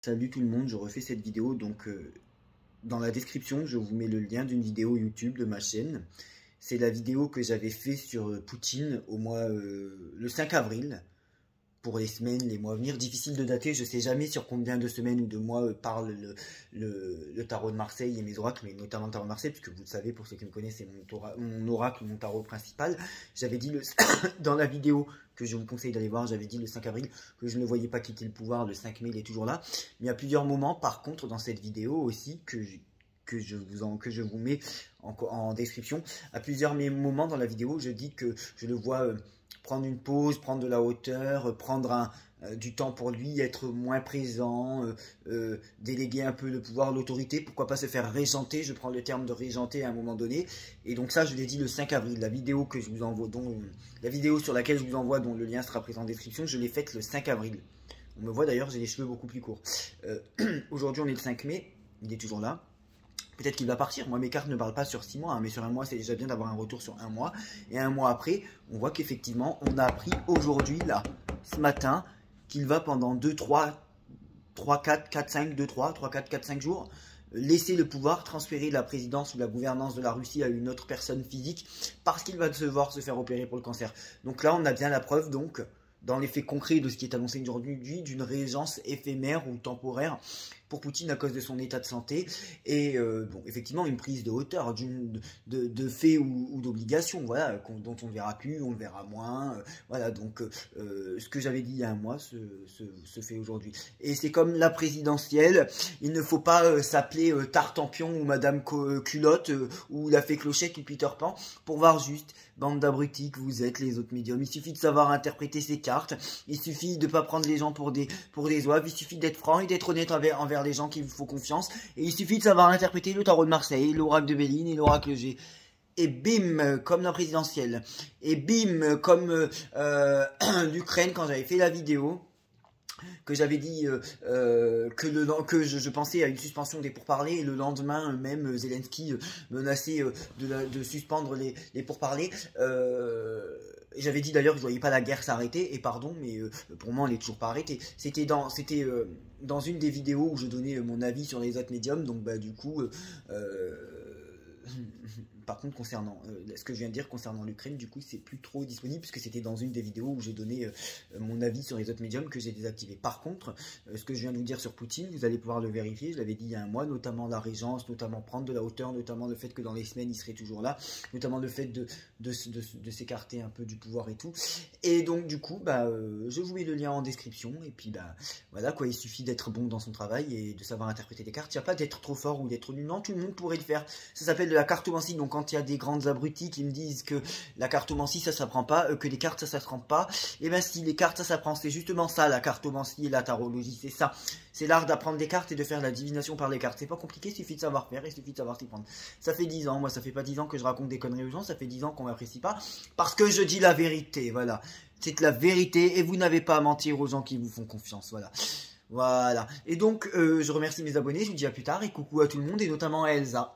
Salut tout le monde, je refais cette vidéo, donc dans la description je vous mets le lien d'une vidéo YouTube de ma chaîne. C'est la vidéo que j'avais fait sur Poutine au mois le 5 avril, pour les semaines, les mois à venir. Difficile de dater, je sais jamais sur combien de semaines ou de mois parle le tarot de Marseille et mes oracles, mais notamment le tarot de Marseille, puisque vous le savez, pour ceux qui me connaissent, c'est mon oracle, mon tarot principal. J'avais dit dans la vidéo que je vous conseille d'aller voir, j'avais dit le 5 avril que je ne voyais pas quitter le pouvoir, le 5 mai il est toujours là. Mais il y a plusieurs moments, par contre, dans cette vidéo aussi, que je vous mets en description, à plusieurs moments dans la vidéo, je dis que je le vois prendre une pause, prendre de la hauteur, prendre du temps pour lui, être moins présent, déléguer un peu le pouvoir, l'autorité, pourquoi pas se faire régenter, je prends le terme de régenter à un moment donné, et donc ça je l'ai dit le 5 avril, la vidéo que je vous envoie, la vidéo sur laquelle je vous envoie, dont le lien sera présent en description, je l'ai faite le 5 avril. On me voit d'ailleurs, j'ai les cheveux beaucoup plus courts. Aujourd'hui on est le 5 mai, il est toujours là. Peut-être qu'il va partir. Moi, mes cartes ne parlent pas sur 6 mois, hein, mais sur un mois, c'est déjà bien d'avoir un retour sur un mois. Et un mois après, on voit qu'effectivement, on a appris aujourd'hui, là, ce matin, qu'il va pendant 2, 3, 4, 4, 5, 2, 3, 3, 4, 4, 5 jours, laisser le pouvoir, transférer la présidence ou la gouvernance de la Russie à une autre personne physique, parce qu'il va devoir se faire opérer pour le cancer. Donc là, on a bien la preuve, donc, dans les faits concrets de ce qui est annoncé aujourd'hui, d'une régence éphémère ou temporaire pour Poutine à cause de son état de santé, et bon, effectivement une prise de hauteur de fait ou d'obligation, voilà, dont on ne verra plus, on le verra moins, voilà, donc ce que j'avais dit il y a un mois se fait aujourd'hui. Et c'est comme la présidentielle, il ne faut pas s'appeler Tartampion ou Madame Culotte ou la fée Clochette ou Peter Pan pour voir juste bande d'abrutis que vous êtes, les autres médiums. Il suffit de savoir interpréter ses cartes, il suffit de ne pas prendre les gens pour des oives, il suffit d'être franc et d'être honnête envers les gens qui vous font confiance, et il suffit de savoir interpréter le tarot de Marseille, l'oracle de Béline et l'oracle G. Et bim, comme la présidentielle. Et bim, comme l'Ukraine, quand j'avais fait la vidéo, que j'avais dit que je pensais à une suspension des pourparlers, et le lendemain même Zelensky menaçait de suspendre les pourparlers. J'avais dit d'ailleurs que je ne voyais pas la guerre s'arrêter, et pardon, mais pour moi elle n'est toujours pas arrêtée. C'était dans une des vidéos où je donnais mon avis sur les autres médiums, donc bah du coup par contre, concernant ce que je viens de dire concernant l'Ukraine, du coup, c'est plus trop disponible, puisque c'était dans une des vidéos où j'ai donné mon avis sur les autres médiums que j'ai désactivé. Par contre, ce que je viens de vous dire sur Poutine, vous allez pouvoir le vérifier, je l'avais dit il y a un mois, notamment la régence, notamment prendre de la hauteur, notamment le fait que dans les semaines, il serait toujours là, notamment le fait de s'écarter un peu du pouvoir et tout. Et donc, du coup, bah, je vous mets le lien en description, et puis, bah, voilà, quoi, il suffit d'être bon dans son travail et de savoir interpréter les cartes. Il n'y a pas d'être trop fort ou d'être nul, non, tout le monde pourrait le faire. Ça s'appelle de la cartomancie, donc quand il y a des grandes abrutis qui me disent que la cartomancie ça s'apprend pas, que les cartes ça s'apprend pas, et bien si les cartes ça s'apprend, c'est justement ça la cartomancie et la tarologie, c'est ça. C'est l'art d'apprendre des cartes et de faire la divination par les cartes. C'est pas compliqué, il suffit de savoir faire, il suffit de savoir s'y prendre. Ça fait 10 ans, moi ça fait pas 10 ans que je raconte des conneries aux gens, ça fait 10 ans qu'on m'apprécie pas, parce que je dis la vérité, voilà. C'est la vérité et vous n'avez pas à mentir aux gens qui vous font confiance, voilà. Voilà. Et donc, je remercie mes abonnés, je vous dis à plus tard et coucou à tout le monde et notamment à Elsa.